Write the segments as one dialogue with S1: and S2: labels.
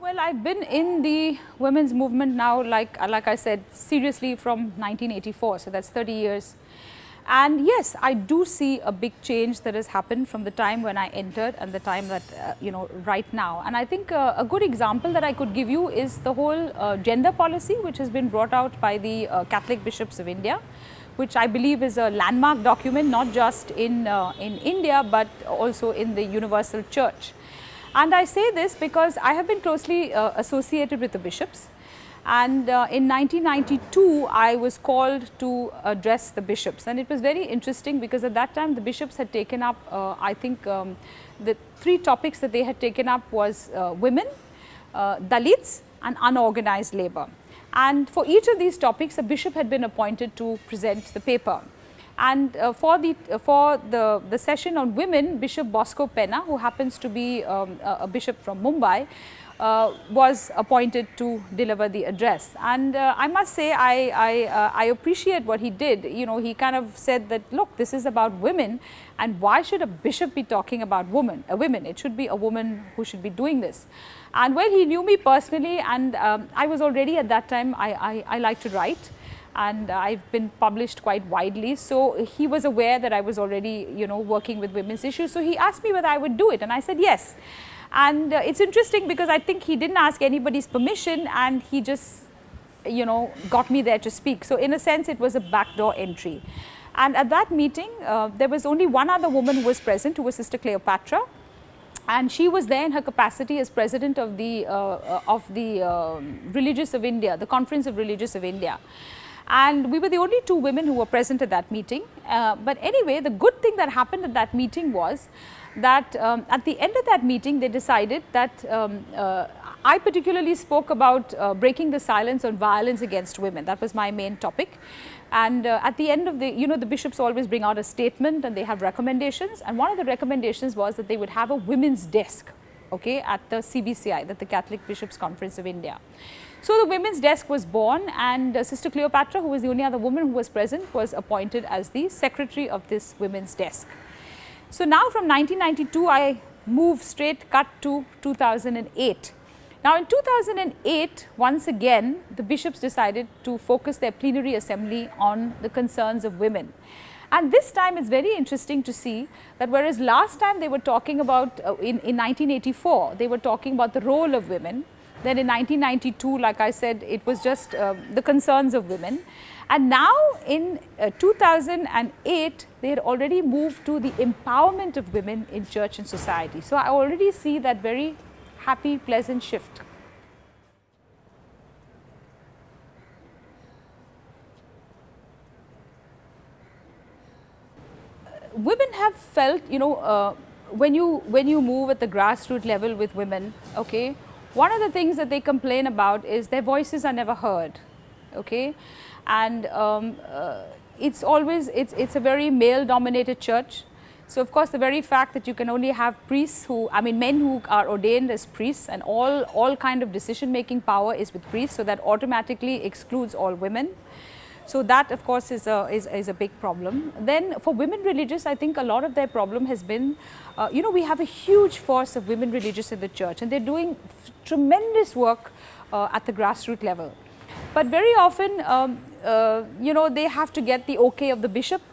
S1: Well, I've been in the women's movement now, like I said, seriously from 1984, so that's 30 years. And yes, I do see a big change that has happened from the time when I entered and the time that, right now. And I think a good example that I could give you is the whole gender policy, which has been brought out by the Catholic Bishops of India, which I believe is a landmark document, not just in India, but also in the Universal Church. And I say this because I have been closely associated with the bishops. And in 1992, I was called to address the bishops. And it was very interesting because at that time, the bishops had taken up, I think, the three topics that they had taken up was women, Dalits, and unorganized labor. And for each of these topics, a bishop had been appointed to present the paper. And for the session on women, Bishop Bosco Penna, who happens to be a bishop from Mumbai, was appointed to deliver the address. And I must say, I appreciate what he did. You know, he kind of said that, look, this is about women, and why should a bishop be talking about women? It should be a woman who should be doing this. And well, he knew me personally, and I was already at that time, I like to write. And I've been published quite widely, so he was aware that I was already, working with women's issues. So he asked me whether I would do it, and I said yes. And it's interesting because I think he didn't ask anybody's permission, and he just, got me there to speak. So in a sense, it was a backdoor entry. And at that meeting, there was only one other woman who was present, who was Sister Cleopatra. And she was there in her capacity as president of the Religious of India, the Conference of Religious of India. And we were the only two women who were present at that meeting. But anyway, the good thing that happened at that meeting was that at the end of that meeting, they decided that I particularly spoke about breaking the silence on violence against women. That was my main topic. And at the end of the bishops always bring out a statement and they have recommendations. And one of the recommendations was that they would have a women's desk, okay, at the CBCI, that the Catholic Bishops Conference of India. So the women's desk was born, and Sister Cleopatra, who was the only other woman who was present, was appointed as the secretary of this women's desk. So now from 1992, I move straight cut to 2008. Now in 2008, once again, the bishops decided to focus their plenary assembly on the concerns of women. And this time it's very interesting to see that whereas last time they were talking about, in 1984, they were talking about the role of women. Then in 1992, like I said, it was just the concerns of women. And now in 2008, they had already moved to the empowerment of women in church and society. So I already see that very happy, pleasant shift. Women have felt, when you move at the grassroots level with women, okay, one of the things that they complain about is their voices are never heard, okay, and it's a very male-dominated church. So of course, the very fact that you can only have priests men who are ordained as priests, and all kind of decision-making power is with priests, so that automatically excludes all women. So that, of course, is a big problem. Then for women religious, I think a lot of their problem has been, we have a huge force of women religious in the church, and they're doing tremendous work at the grassroots level. But very often, they have to get the okay of the bishop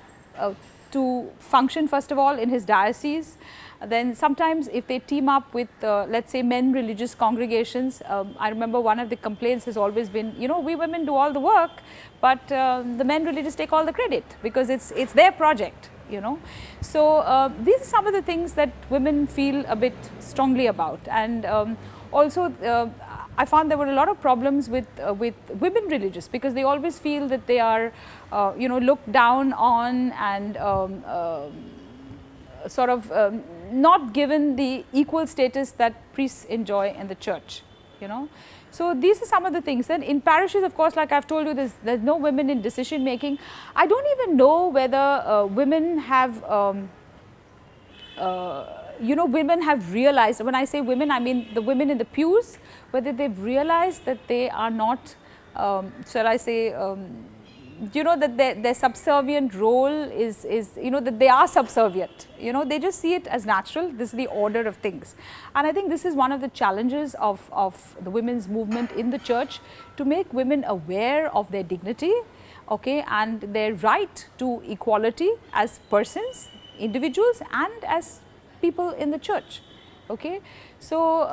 S1: to function, first of all, in his diocese. Then sometimes if they team up with, let's say, men religious congregations, I remember one of the complaints has always been, we women do all the work, but the men religious take all the credit because it's their project, So these are some of the things that women feel a bit strongly about. And also, I found there were a lot of problems with women religious because they always feel that they are, looked down on and sort of not given the equal status that priests enjoy in the church, So these are some of the things. And in parishes, of course, like I've told you, there's no women in decision making. I don't even know whether women have, women have realized, when I say women, I mean the women in the pews, whether they've realized that they are not, shall I say, you know, that their subservient role is, you know, that they are subservient, you know, they just see it as natural, this is the order of things. And I think this is one of the challenges of the women's movement in the church, to make women aware of their dignity, okay, and their right to equality as persons, individuals, and as people in the church. Okay. So,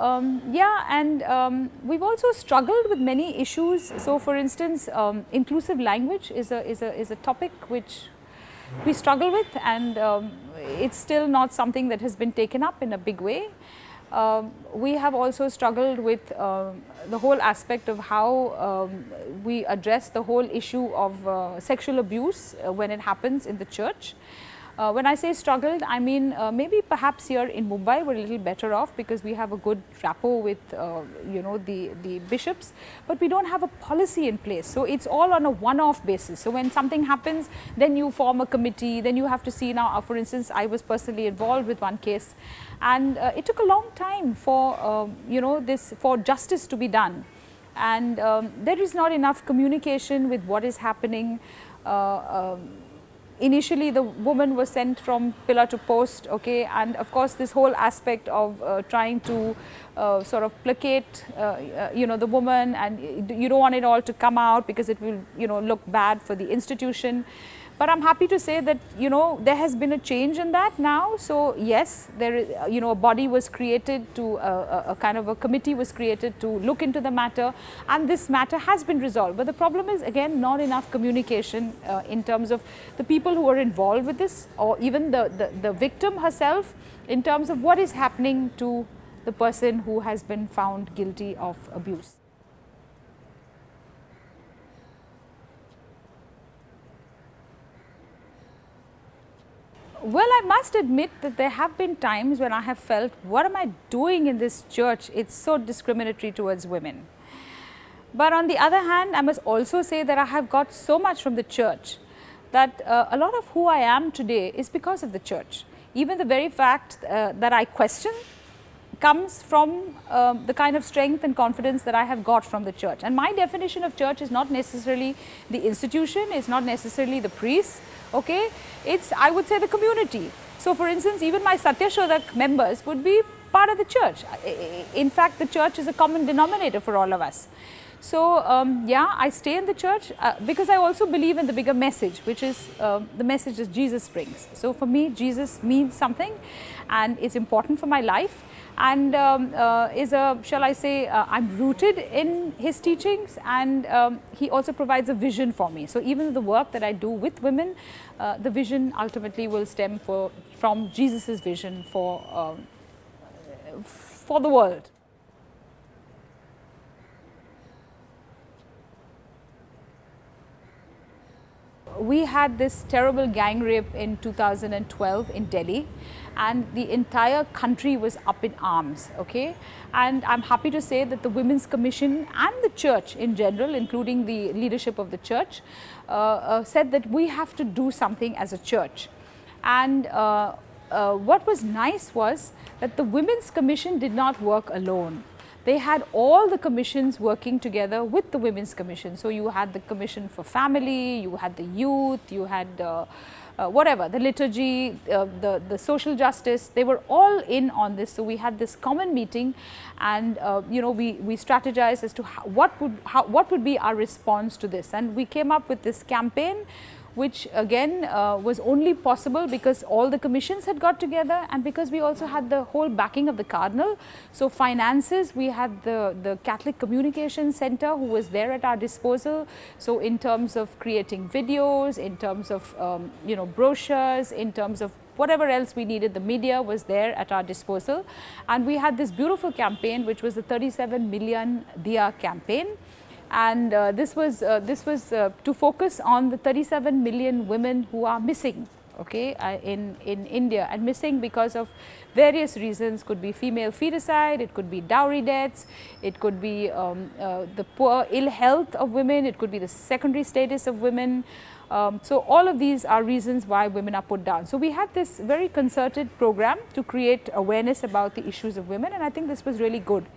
S1: yeah, and we've also struggled with many issues. So, for instance, inclusive language is a topic which we struggle with, and it's still not something that has been taken up in a big way. We have also struggled with the whole aspect of how we address the whole issue of sexual abuse when it happens in the church. When I say struggled, I mean maybe perhaps here in Mumbai we're a little better off because we have a good rapport with you know, the bishops, but we don't have a policy in place. So it's all on a one-off basis. So when something happens, then you form a committee, then you have to see. Now, for instance, I was personally involved with one case, and it took a long time for you know, this, for justice to be done, and there is not enough communication with what is happening. Initially, the woman was sent from pillar to post, okay, and of course this whole aspect of trying to sort of placate you know, the woman, and you don't want it all to come out because it will, you know, look bad for the institution. But I'm happy to say that, you know, there has been a change in that now. So yes, there is, you know, a body was created to, a kind of a committee was created to look into the matter, and this matter has been resolved. But the problem is, again, not enough communication in terms of the people who are involved with this, or even the victim herself, in terms of what is happening to the person who has been found guilty of abuse. Well, I must admit that there have been times when I have felt, what am I doing in this church? It's so discriminatory towards women. But on the other hand, I must also say that I have got so much from the church that a lot of who I am today is because of the church. Even the very fact that I question comes from the kind of strength and confidence that I have got from the church. And my definition of church is not necessarily the institution, it's not necessarily the priests, okay? It's, I would say, the community. So, for instance, even my Satyashodak members would be part of the church. In fact, the church is a common denominator for all of us. So, yeah, I stay in the church because I also believe in the bigger message, which is the message that Jesus brings. So, for me, Jesus means something, and it's important for my life, and is a, shall I say, I'm rooted in his teachings, and he also provides a vision for me. So, even the work that I do with women, the vision ultimately will stem from Jesus's vision for the world. We had this terrible gang rape in 2012 in Delhi, and the entire country was up in arms, okay? And I'm happy to say that the Women's Commission and the church in general, including the leadership of the church, said that we have to do something as a church. And what was nice was that the Women's Commission did not work alone. They had all the commissions working together with the Women's Commission. So, you had the Commission for Family, you had the Youth, you had whatever, the liturgy, the social justice, they were all in on this. So, we had this common meeting, and you know, we strategized as to what would be our response to this, and we came up with this campaign, which again was only possible because all the commissions had got together, and because we also had the whole backing of the Cardinal. So, finances, we had the Catholic Communication Center who was there at our disposal. So, in terms of creating videos, in terms of you know, brochures, in terms of whatever else we needed, the media was there at our disposal. And we had this beautiful campaign, which was the 37 million Diya campaign. And this was to focus on the 37 million women who are missing, okay, in India, and missing because of various reasons. Could be female feticide, it could be dowry deaths, it could be the poor ill health of women, it could be the secondary status of women. So, all of these are reasons why women are put down. So, we had this very concerted program to create awareness about the issues of women, and I think this was really good.